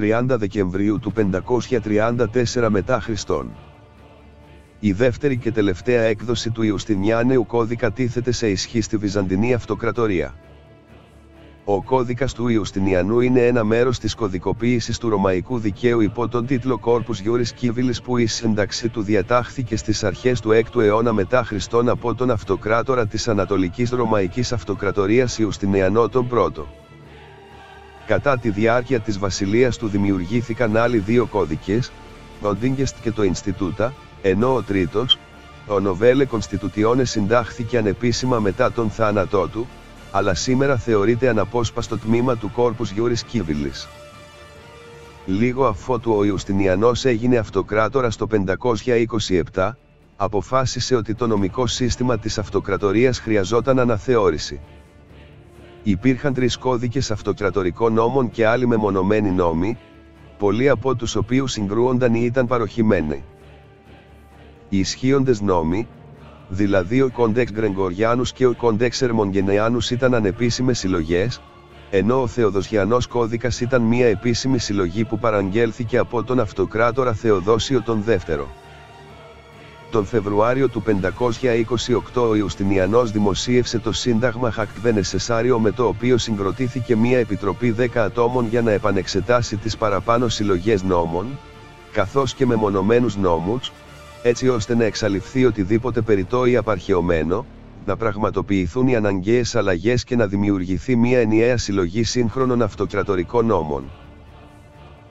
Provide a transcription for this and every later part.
30 Δεκεμβρίου του 534 μετά Χριστόν. Η δεύτερη και τελευταία έκδοση του Ιουστινιάνεου κώδικα τίθεται σε ισχύ στη Βυζαντινή Αυτοκρατορία. Ο κώδικας του Ιουστινιανού είναι ένα μέρος της κωδικοποίησης του ρωμαϊκού δικαίου υπό τον τίτλο Corpus Juris Civilis, που η σύνταξη του διατάχθηκε στις αρχές του 6ου αιώνα μετά Χριστόν από τον αυτοκράτορα της Ανατολικής Ρωμαϊκής Αυτοκρατορίας Ιουστινιανό τον πρώτο. Κατά τη διάρκεια της βασιλείας του δημιουργήθηκαν άλλοι δύο κώδικες, ο Digest και το Instituta, ενώ ο τρίτος, ο Novelle Constitutione, συντάχθηκε ανεπίσημα μετά τον θάνατό του, αλλά σήμερα θεωρείται αναπόσπαστο τμήμα του Corpus Juris Civilis. Λίγο αφότου ο Ιουστινιανός έγινε αυτοκράτορας το 527, αποφάσισε ότι το νομικό σύστημα της αυτοκρατορίας χρειαζόταν αναθεώρηση. Υπήρχαν 3 κώδικες αυτοκρατορικών νόμων και άλλοι μεμονωμένοι νόμοι, πολλοί από τους οποίους συγκρούονταν ή ήταν παροχημένοι. Οι ισχύοντες νόμοι, δηλαδή ο Codex Gregorianus και ο Codex Hermongenianus, ήταν ανεπίσημες συλλογές, ενώ ο Θεοδοσιανός κώδικας ήταν μια επίσημη συλλογή που παραγγέλθηκε από τον αυτοκράτορα Θεοδόσιο τον δεύτερο. Τον Φεβρουάριο του 528 ο Ιουστινιανός δημοσίευσε το Σύνταγμα Hac de Necessario, με το οποίο συγκροτήθηκε μια επιτροπή 10 ατόμων για να επανεξετάσει τις παραπάνω συλλογές νόμων, καθώς και μεμονωμένους νόμους, έτσι ώστε να εξαλειφθεί οτιδήποτε περιττό ή απαρχαιωμένο, να πραγματοποιηθούν οι αναγκαίες αλλαγές και να δημιουργηθεί μια ενιαία συλλογή σύγχρονων αυτοκρατορικών νόμων.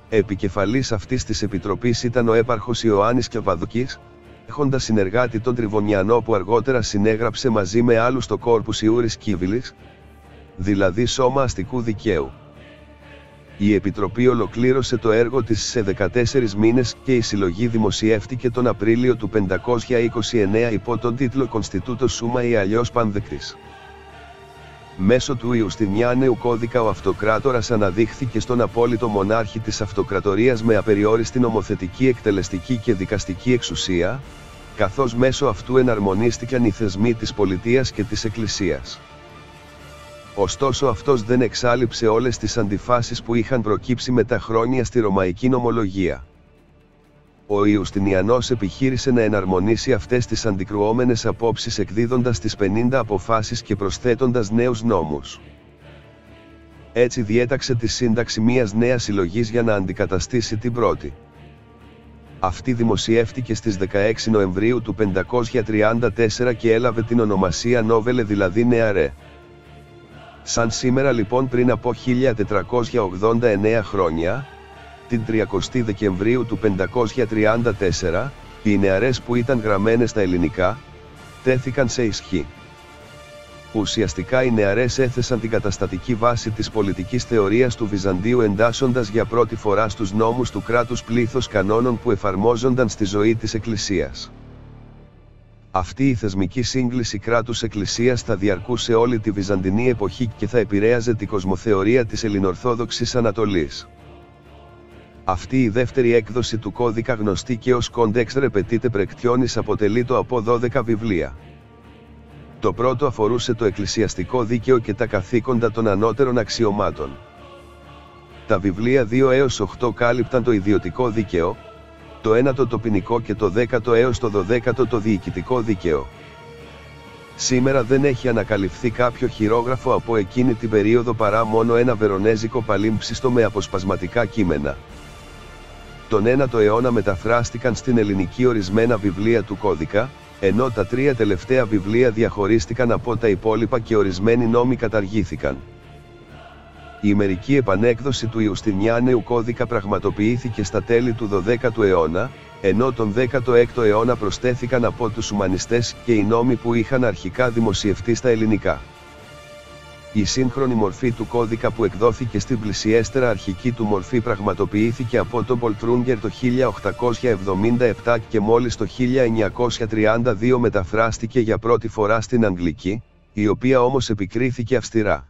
Επικεφαλής αυτής της επιτροπής ήταν ο έπαρχος Ιωάννης Καπαδοκής, έχοντας συνεργάτη τον Τριβωνιανό, που αργότερα συνέγραψε μαζί με άλλους το Corpus Juris Civilis, δηλαδή σώμα αστικού δικαίου. Η Επιτροπή ολοκλήρωσε το έργο της σε 14 μήνες και η συλλογή δημοσιεύτηκε τον Απρίλιο του 529 υπό τον τίτλο Constituto Summa ή αλλιώς Πανδεκτής. Μέσω του Ιουστινιάνεου κώδικα ο αυτοκράτορας αναδείχθηκε στον απόλυτο μονάρχη της αυτοκρατορίας με απεριόριστη νομοθετική, εκτελεστική και δικαστική εξουσία, καθώς μέσω αυτού εναρμονίστηκαν οι θεσμοί της πολιτείας και της εκκλησίας. Ωστόσο αυτός δεν εξάλειψε όλες τις αντιφάσεις που είχαν προκύψει με τα χρόνια στη ρωμαϊκή νομολογία. Ο Ιουστινιανός επιχείρησε να εναρμονίσει αυτές τις αντικρουόμενες απόψεις εκδίδοντας τις 50 αποφάσεις και προσθέτοντας νέους νόμους. Έτσι διέταξε τη σύνταξη μιας νέας συλλογής για να αντικαταστήσει την πρώτη. Αυτή δημοσιεύτηκε στις 16 Νοεμβρίου του 534 και έλαβε την ονομασία Novelle, δηλαδή νεαρέ. Σαν σήμερα λοιπόν πριν από 1489 χρόνια, την 30 Δεκεμβρίου του 534, οι νεαρές που ήταν γραμμένες στα ελληνικά, τέθηκαν σε ισχύ. Ουσιαστικά οι νεαρές έθεσαν την καταστατική βάση της πολιτικής θεωρίας του Βυζαντίου, εντάσσοντας για πρώτη φορά στους νόμους του κράτους πλήθος κανόνων που εφαρμόζονταν στη ζωή της Εκκλησίας. Αυτή η θεσμική σύγκληση κράτους-εκκλησίας θα διαρκούσε όλη τη Βυζαντινή εποχή και θα επηρέαζε την κοσμοθεωρία της Ελληνορθόδοξης Ανατολής. Αυτή η δεύτερη έκδοση του κώδικα, γνωστή και ως Codex Repetite Practionis, αποτελείται από 12 βιβλία. Το πρώτο αφορούσε το εκκλησιαστικό δίκαιο και τα καθήκοντα των ανώτερων αξιωμάτων. Τα βιβλία 2 έως 8 κάλυπταν το ιδιωτικό δίκαιο, το 9ο το ποινικό και το 10ο έως το 12ο το διοικητικό δίκαιο. Σήμερα δεν έχει ανακαλυφθεί κάποιο χειρόγραφο από εκείνη την περίοδο παρά μόνο ένα βερονέζικο παλίμψιστο με αποσπασματικά κείμενα. Τον 9ο αιώνα μεταφράστηκαν στην ελληνική ορισμένα βιβλία του κώδικα, ενώ τα 3 τελευταία βιβλία διαχωρίστηκαν από τα υπόλοιπα και ορισμένοι νόμοι καταργήθηκαν. Η ημερική επανέκδοση του Ιουστινιάνεου κώδικα πραγματοποιήθηκε στα τέλη του 12ου αιώνα, ενώ τον 16ο αιώνα προσθέθηκαν από τους ουμανιστές και οι νόμοι που είχαν αρχικά δημοσιευτεί στα ελληνικά. Η σύγχρονη μορφή του κώδικα που εκδόθηκε στην πλησιέστερα αρχική του μορφή πραγματοποιήθηκε από τον Πολτρούγκερ το 1877 και μόλις το 1932 μεταφράστηκε για πρώτη φορά στην Αγγλική, η οποία όμως επικρίθηκε αυστηρά.